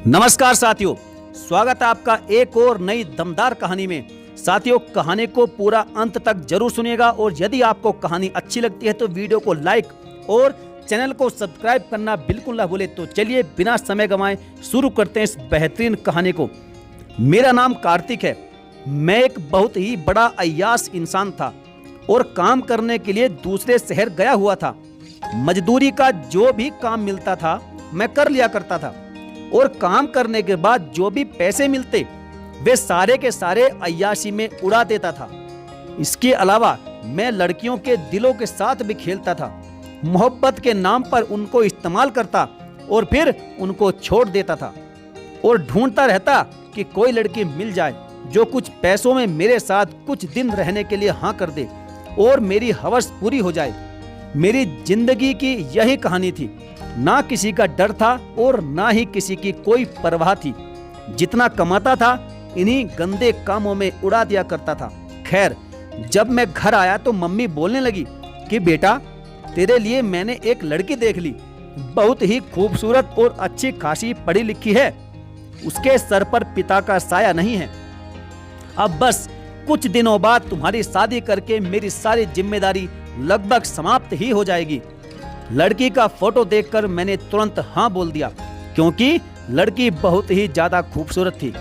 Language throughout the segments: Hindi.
नमस्कार साथियों, स्वागत है आपका एक और नई दमदार कहानी में। साथियों, कहानी को पूरा अंत तक जरूर सुनिएगा और यदि आपको कहानी अच्छी लगती है तो वीडियो को लाइक और चैनल को सब्सक्राइब करना बिल्कुल ना भूलें। तो चलिए बिना समय गंवाए शुरू करते हैं इस बेहतरीन कहानी को। मेरा नाम कार्तिक है। मैं एक बहुत ही बड़ा अय्याश इंसान था और काम करने के लिए दूसरे शहर गया हुआ था। मजदूरी का जो भी काम मिलता था मैं कर लिया करता था और काम करने के बाद जो भी पैसे मिलते वे सारे के सारे अय्याशी में उड़ा देता था। इसके अलावा मैं लड़कियों के दिलों के साथ भी खेलता था। मोहब्बत के नाम पर उनको इस्तेमाल करता और फिर उनको छोड़ देता था और ढूंढता रहता कि कोई लड़की मिल जाए जो कुछ पैसों में मेरे साथ कुछ दिन रहने के लिए हाँ कर दे और मेरी हवस पूरी हो जाए। मेरी जिंदगी की यही कहानी थी। ना किसी का डर था और ना ही किसी की कोई परवाह थी। जितना कमाता था इन्हीं गंदे कामों में उड़ा दिया करता था। खैर, जब मैं घर आया तो मम्मी बोलने लगी कि बेटा, तेरे लिए मैंने एक लड़की देख ली। बहुत ही खूबसूरत और अच्छी खासी पढ़ी लिखी है। उसके सर पर पिता का साया नहीं है। अब बस कुछ दिनों बाद तुम्हारी शादी करके मेरी सारी जिम्मेदारी लगभग समाप्त ही हो जाएगी। लड़की का फोटो देखकर मैंने तुरंत हाँ बोल दिया, क्योंकि लड़की बहुत ही ज्यादा खूबसूरत थी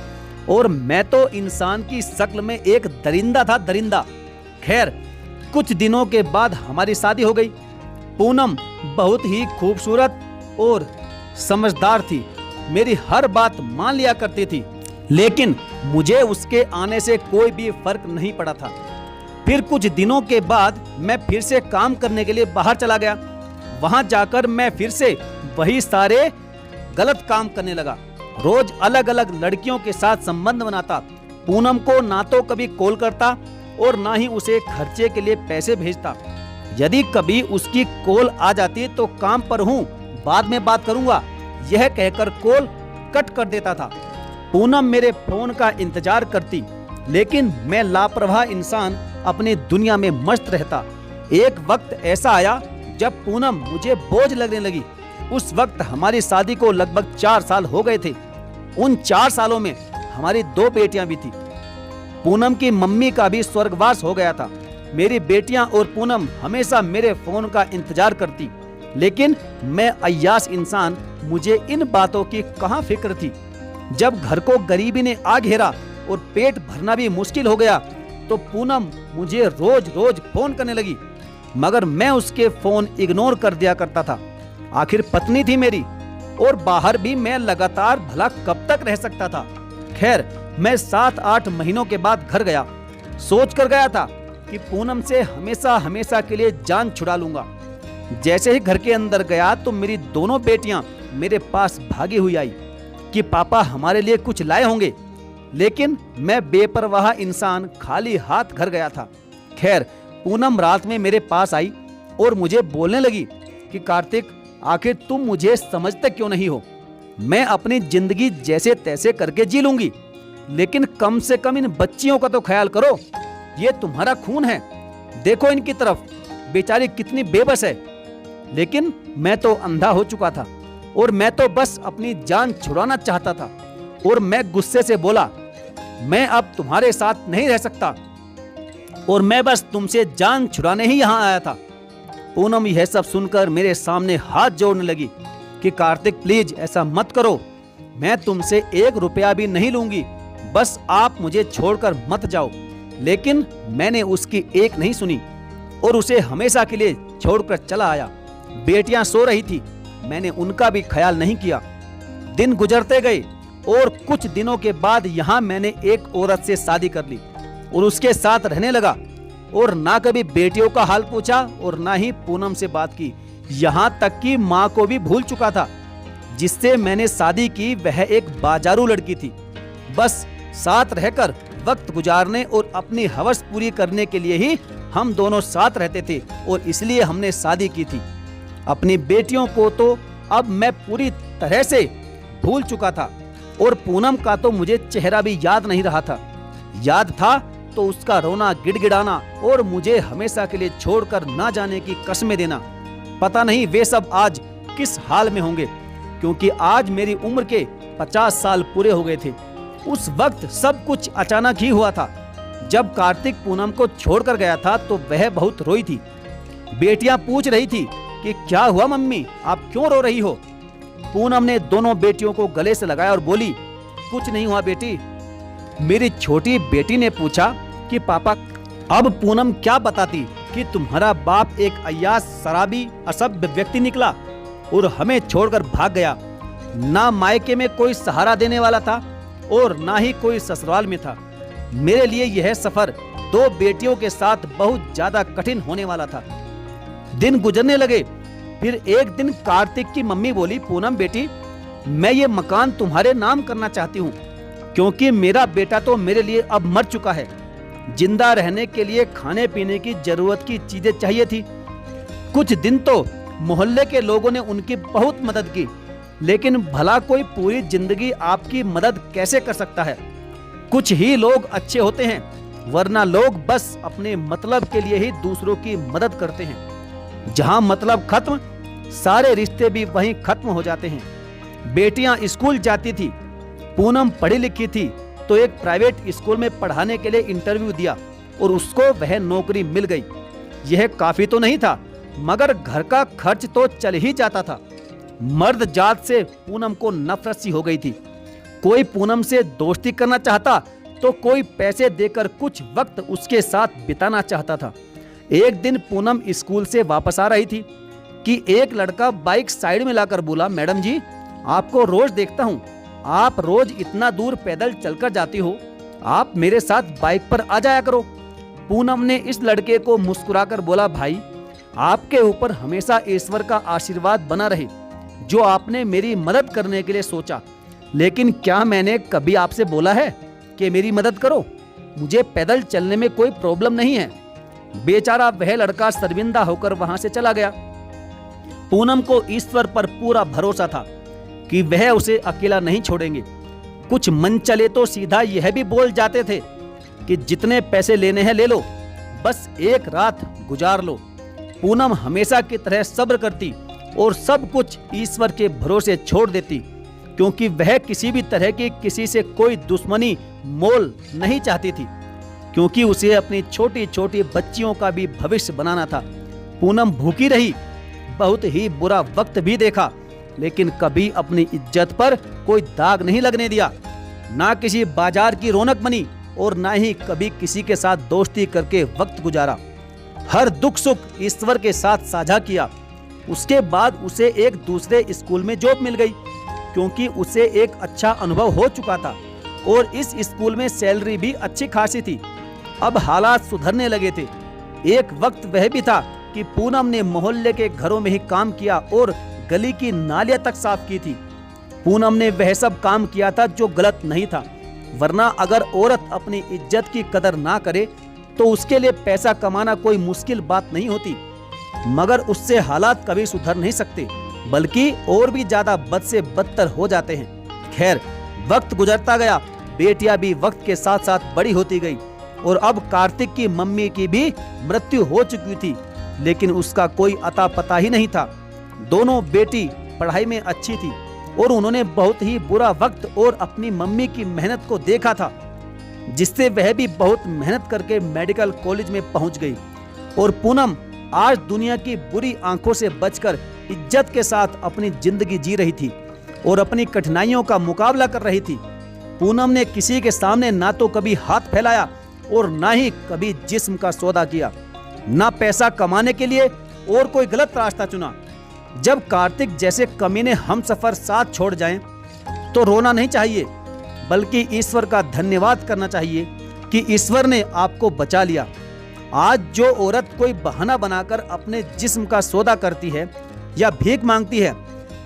और मैं तो इंसान की शक्ल में एक दरिंदा था, दरिंदा। खैर, कुछ दिनों के बाद हमारी शादी हो गई। पूनम बहुत ही खूबसूरत और समझदार थी। मेरी हर बात मान लिया करती थी, लेकिन मुझे उसके आने से कोई भी फर्क नहीं पड़ा था। फिर कुछ दिनों के बाद मैं फिर से काम करने के लिए बाहर चला गया। वहां जाकर मैं फिर से वही सारे गलत काम करने लगा। रोज अलग अलग लड़कियों के साथ संबंध बनाता। पूनम को ना तो कभी कॉल करता और ना ही उसे खर्चे के लिए पैसे भेजता। यदि कभी उसकी कॉल आ जाती तो काम पर हूँ, बाद में बात करूंगा, यह कहकर कॉल कट कर देता था। पूनम मेरे फोन का इंतजार करती, लेकिन मैं लापरवाह इंसान अपनी दुनिया में मस्त रहता। एक वक्त ऐसा आया जब पूनम मुझे बोझ लगने लगी। उस वक्त हमारी शादी को लगभग 4 साल हो गए थे। उन 4 सालों में हमारी 2 बेटियां भी थी। पूनम की मम्मी का भी स्वर्गवास हो गया था। मेरी बेटियां और पूनम हमेशा मेरे फोन का इंतजार करती, लेकिन मैं अय्याश इंसान, मुझे इन बातों की कहां फिक्र थी। जब घर को गरीबी ने आ घेरा और पेट भरना भी मुश्किल हो गया तो पूनम मुझे रोज रोज फोन करने लगी, मगर मैं उसके फोन इग्नोर कर दिया करता था। आखिर पत्नी थी मेरी और बाहर भी मैं लगातार भला कब तक रह सकता था। खैर, मैं 7-8 महीनों के बाद घर गया। सोच कर गया था कि पूनम से हमेशा हमेशा के लिए जान छुड़ा लूंगा। जैसे ही घर के अंदर गया तो मेरी दोनों बेटियां मेरे पास भागी हुई आई कि पापा हमारे लिए कुछ लाए होंगे, लेकिन मैं बेपरवाह इंसान खाली हाथ घर गया था। खैर, पूनम रात में मेरे पास आई और मुझे बोलने लगी कि कार्तिक, आखिर तुम मुझे समझते क्यों नहीं हो? मैं अपनी जिंदगी जैसे तैसे करके जी लूंगी, लेकिन कम से कम इन बच्चियों का तो ख्याल करो। ये तुम्हारा खून है, देखो इनकी तरफ, बेचारी कितनी बेबस है। लेकिन मैं तो अंधा हो चुका था और मैं तो बस अपनी जान छुड़ाना चाहता था और मैं गुस्से से बोला, मैं अब तुम्हारे साथ नहीं रह सकता और मैं बस तुमसे जान छुड़ाने ही यहाँ आया था। पूनम यह सब सुनकर मेरे सामने हाथ जोड़ने लगी कि कार्तिक प्लीज ऐसा मत करो, मैं तुमसे 1 रुपया भी नहीं लूंगी, बस आप मुझे छोड़कर मत जाओ। लेकिन मैंने उसकी एक नहीं सुनी और उसे हमेशा के लिए छोड़कर चला आया। बेटियां सो रही थी, मैंने उनका भी ख्याल नहीं किया। दिन गुजरते गए और कुछ दिनों के बाद यहाँ मैंने एक औरत से शादी कर ली और उसके साथ रहने लगा और ना कभी बेटियों का हाल पूछा और ना ही पूनम से बात की। यहाँ तक कि माँ को भी भूल चुका था। जिससे मैंने शादी की वह एक बाजारू लड़की थी। बस साथ रहकर वक्त गुजारने और अपनी हवस पूरी करने के लिए ही हम दोनों साथ रहते थे और इसलिए हमने शादी की थी। अपनी बेटियों को तो अब मैं पूरी तरह से भूल चुका था और पूनम का तो मुझे चेहरा भी याद नहीं रहा था। याद था तो उसका रोना, गिड़गिड़ाना और मुझे हमेशा के लिए छोड़कर ना जाने की कसमें देना। पता नहीं वे सब आज किस हाल में होंगे, क्योंकि आज मेरी उम्र के 50 साल पूरे हो गए थे। उस वक्त सब कुछ अचानक ही हुआ था। जब कार्तिक पूनम को छोड़कर गया था तो वह बहुत रोई थी। बेटियां पूछ रही थी कि क्या हुआ मम्मी, आप क्यों रो रही हो। पूनम ने दोनों बेटियों को गले से लगाया और बोली, कुछ नहीं हुआ बेटी। मेरी छोटी बेटी ने पूछा कि पापा, अब पूनम क्या बताती कि तुम्हारा बाप एक अय्याश, शराबी, असभ्य व्यक्ति निकला और हमें छोड़कर भाग गया। ना मायके में कोई सहारा देने वाला था और ना ही कोई ससुराल में था। मेरे लिए यह सफर 2 बेटियों के साथ बहुत ज्यादा कठिन होने वाला था। दिन गुजरने लगे। फिर एक दिन कार्तिक की मम्मी बोली, पूनम बेटी, मैं ये मकान तुम्हारे नाम करना चाहती हूँ, क्योंकि मेरा बेटा तो मेरे लिए अब मर चुका है। जिंदा रहने के लिए खाने पीने की जरूरत की चीजें चाहिए थी। कुछ दिन तो मोहल्ले के लोगों ने उनकी बहुत मदद की, लेकिन भला कोई पूरी जिंदगी आपकी मदद कैसे कर सकता है। कुछ ही लोग अच्छे होते हैं, वरना लोग बस अपने मतलब के लिए ही दूसरों की मदद करते हैं। जहां मतलब खत्म, सारे रिश्ते भी वहीं खत्म हो जाते हैं। बेटियां स्कूल जाती थी। पूनम पढ़ी लिखी थी तो एक प्राइवेट स्कूल में पढ़ाने के लिए इंटरव्यू दिया और उसको वह नौकरी मिल गई। यह काफी तो नहीं था, मगर घर का खर्च तो चल ही जाता था। मर्द जात से पूनम को नफरत सी हो गई थी। कोई पूनम से दोस्ती करना चाहता तो कोई पैसे देकर कुछ वक्त उसके साथ बिताना चाहता था। एक दिन पूनम स्कूल से वापस आ रही थी कि एक लड़का बाइक साइड में लाकर बोला, मैडम जी, आपको रोज देखता हूँ, आप रोज इतना दूर पैदल चलकर जाती हो, आप मेरे साथ बाइक पर आ जाया करो। पूनम ने इस लड़के को मुस्कुराकर बोला, भाई, आपके ऊपर हमेशा ईश्वर का आशीर्वाद बना रहे जो आपने मेरी मदद करने के लिए सोचा। लेकिन क्या मैंने कभी आपसे बोला है कि मेरी मदद करो? मुझे पैदल चलने में कोई प्रॉब्लम नहीं है। बेचारा वह लड़का शर्मिंदा होकर वहां से चला गया। पूनम को ईश्वर पर पूरा भरोसा था कि वह उसे अकेला नहीं छोड़ेंगे। कुछ मन चले तो सीधा यह भी बोल जाते थे कि जितने पैसे लेने हैं ले लो, बस एक रात गुजार लो। पूनम हमेशा की तरह सब्र करती और सब कुछ ईश्वर के भरोसे छोड़ देती, क्योंकि वह किसी भी तरह की किसी से कोई दुश्मनी मोल नहीं चाहती थी, क्योंकि उसे अपनी छोटी छोटी बच्चियों का भी भविष्य बनाना था। पूनम भूखी रही, बहुत ही बुरा वक्त भी देखा, लेकिन कभी अपनी इज्जत पर कोई दाग नहीं लगने दिया। ना किसी बाजार की रौनक बनी और ना ही कभी किसी के साथ दोस्ती करके वक्त गुजारा। हर दुख सुख ईश्वर के साथ साझा किया। उसके बाद उसे एक दूसरे स्कूल में जॉब मिल गई, क्योंकि उसे एक अच्छा अनुभव हो चुका था और इस स्कूल में सैलरी भी अच्छी खासी थी। अब हालात सुधरने लगे थे। एक वक्त वह भी था कि पूनम ने मोहल्ले के घरों में ही काम किया और गली की नालियां तक साफ की थी। पूनम ने वह सब काम किया था जो गलत नहीं था, वरना अगर औरत अपनी इज्जत की कदर ना करे तो उसके लिए पैसा कमाना कोई मुश्किल बात नहीं होती। मगर उससे हालात कभी सुधर नहीं सकते, बल्कि और भी ज्यादा बद से बदतर हो जाते हैं। खैर, वक्त गुजरता गया, बेटियां भी वक्त के साथ साथ बड़ी होती गई और अब कार्तिक की मम्मी की भी मृत्यु हो चुकी थी, लेकिन उसका कोई अता पता ही नहीं था। दोनों बेटी पढ़ाई में अच्छी थी और उन्होंने बहुत ही बुरा वक्त और अपनी मम्मी की मेहनत को देखा था, जिससे वह भी बहुत मेहनत करके मेडिकल कॉलेज में पहुंच गई। और पूनम आज दुनिया की बुरी आंखों से बचकर इज्जत के साथ अपनी जिंदगी जी रही थी और अपनी कठिनाइयों का मुकाबला कर रही थी। पूनम ने किसी के सामने ना तो कभी हाथ फैलाया और ना ही कभी जिस्म का सौदा किया, ना पैसा कमाने के लिए और कोई गलत रास्ता चुना। जब कार्तिक जैसे कमीने हम सफर साथ छोड़ जाएं, तो रोना नहीं चाहिए, बल्कि ईश्वर का धन्यवाद करना चाहिए कि ईश्वर ने आपको बचा लिया। आज जो औरत कोई बहाना बनाकर अपने जिस्म का सौदा करती है या भीख मांगती है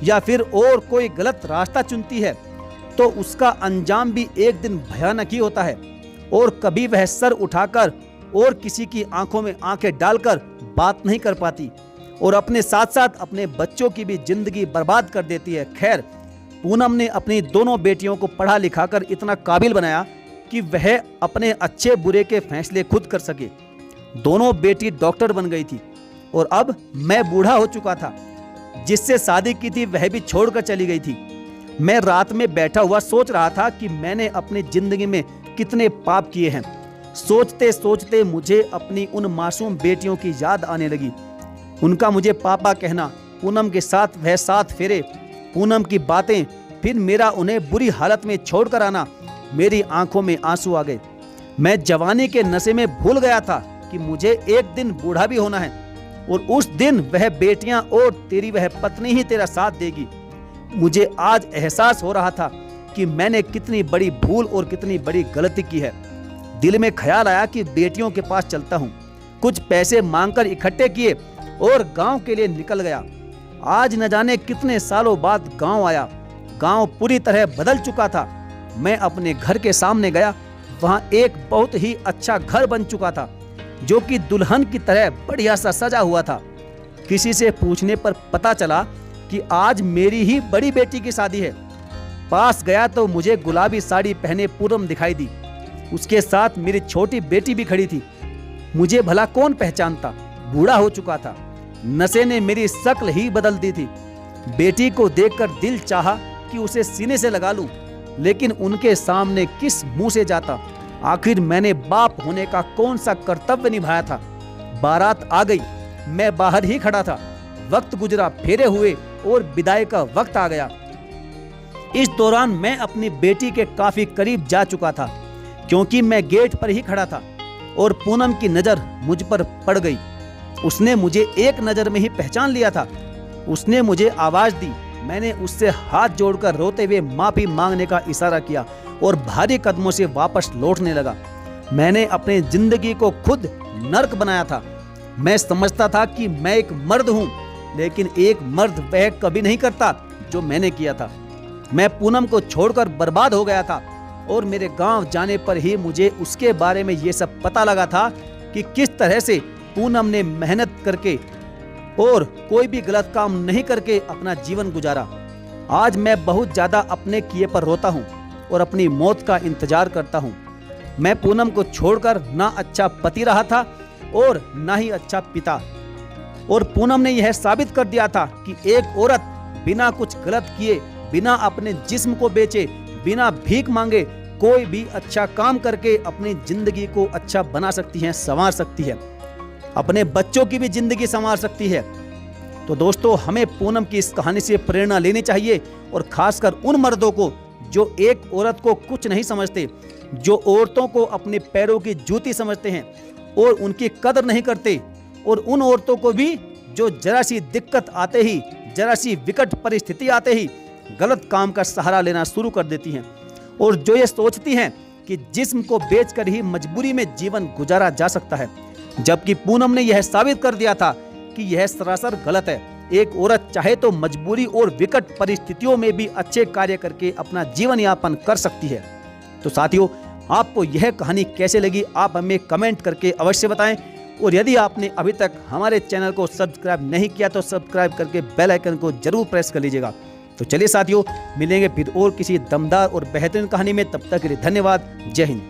या फिर और कोई गलत रास्ता चुनती है, तो उसका अंजाम भी एक दिन भयानक ही होता है और कभी वह सर उठाकर और किसी की आंखों में आंखें डालकर बात नहीं कर पाती और अपने साथ साथ अपने बच्चों की भी जिंदगी बर्बाद कर देती है। खैर, पूनम ने अपनी दोनों बेटियों को पढ़ा लिखाकर इतना काबिल बनाया कि वह अपने अच्छे बुरे के फैसले खुद कर सके। दोनों बेटी डॉक्टर बन गई थी और अब मैं बूढ़ा हो चुका था। जिससे शादी की थी वह भी छोड़कर चली गई थी। मैं रात में बैठा हुआ सोच रहा था कि मैंने अपनी जिंदगी में कितने पाप किए हैं। सोचते सोचते मुझे अपनी उन मासूम बेटियों की याद आने लगी। उनका मुझे पापा कहना, पूनम के साथ वह 7 फेरे, पूनम की बातें, फिर मेरा उन्हें बुरी हालत में छोड़कर आना। मेरी आंखों में आंसू आ गए। मैं जवानी के नशे में भूल गया था कि मुझे एक दिन बूढ़ा भी होना है और उस दिन वह बेटियां और तेरी वह पत्नी ही तेरा साथ देगी। मुझे आज एहसास हो रहा था कि मैंने कितनी बड़ी भूल और कितनी बड़ी गलती की है। दिल में ख्याल आया कि बेटियों के पास चलता हूँ। कुछ पैसे मांगकर इकट्ठे किए और गांव के लिए निकल गया। आज न जाने कितने सालों बाद गांव आया। गांव पूरी तरह बदल चुका था। मैं अपने घर के सामने गया। वहां एक बहुत ही अच्छा घर बन चुका था, जो कि दुल्हन की तरह बढ़िया सा सजा हुआ था। किसी से पूछने पर पता चला कि आज मेरी ही बड़ी बेटी की शादी है। पास गया तो मुझे गुलाबी साड़ी पहने पूनम दिखाई दी। उसके साथ मेरी छोटी बेटी भी खड़ी थी। मुझे भला कौन पहचानता, बूढ़ा हो चुका था। नशे ने मेरी शक्ल ही बदल दी थी। बेटी को देखकर दिल चाहा कि उसे सीने से लगा लूं, लेकिन उनके सामने किस मुंह से जाता। आखिर मैंने बाप होने का कौन सा कर्तव्य निभाया था। बारात आ गई, मैं बाहर ही खड़ा था। वक्त गुजरा, फेरे हुए और विदाई का वक्त आ गया। इस दौरान मैं अपनी बेटी के काफी करीब जा चुका था, क्योंकि मैं गेट पर ही खड़ा था और पूनम की नजर मुझ पर पड़ गई। उसने मुझे एक नजर में ही पहचान लिया था। उसने मुझे आवाज दी। मैंने उससे हाथ जोड़कर रोते हुए माफी मांगने का इशारा किया और भारी कदमों से वापस लौटने लगा। मैंने अपनी जिंदगी को खुद नर्क बनाया था। मैं समझता था कि मैं एक मर्द हूं, लेकिन एक मर्द वह कभी नहीं करता जो मैंने किया था। मैं पूनम को छोड़कर बर्बाद हो गया था और मेरे गांव जाने पर ही मुझे उसके बारे में ये सब पता लगा था कि किस तरह से पूनम ने मेहनत करके और कोई भी गलत काम नहीं करके अपना जीवन गुजारा। आज मैं बहुत ज्यादा अपने किए पर रोता हूँ और अपनी मौत का इंतजार करता हूँ। मैं पूनम को छोड़कर ना अच्छा पति रहा था और ना ही अच्छा पिता। और पूनम ने यह साबित कर दिया था कि एक औरत बिना कुछ गलत किए, बिना अपने जिस्म को बेचे, बिना भीख मांगे कोई भी अच्छा काम करके अपनी जिंदगी को अच्छा बना सकती है, संवार सकती है, अपने बच्चों की भी जिंदगी संवार सकती है। तो दोस्तों, हमें पूनम की इस कहानी से प्रेरणा लेनी चाहिए और खासकर उन मर्दों को जो एक औरत को कुछ नहीं समझते, जो औरतों को अपने पैरों की जूती समझते हैं और उनकी कदर नहीं करते, और उन औरतों को भी जो जरा सी दिक्कत आते ही, जरा सी विकट परिस्थिति आते ही गलत काम का सहारा लेना शुरू कर देती हैं, और जो ये सोचती हैं कि जिस्म को बेचकर ही मजबूरी में जीवन गुजारा जा सकता है। जबकि पूनम ने यह साबित कर दिया था कि यह सरासर गलत है। एक औरत चाहे तो मजबूरी और विकट परिस्थितियों में भी अच्छे कार्य करके अपना जीवन यापन कर सकती है। तो साथियों, आपको यह कहानी कैसे लगी आप हमें कमेंट करके अवश्य बताएं, और यदि आपने अभी तक हमारे चैनल को सब्सक्राइब नहीं किया तो सब्सक्राइब करके बेल आइकन को जरूर प्रेस कर लीजिएगा। तो चलिए साथियों, मिलेंगे फिर और किसी दमदार और बेहतरीन कहानी में। तब तक के लिए धन्यवाद। जय हिंद।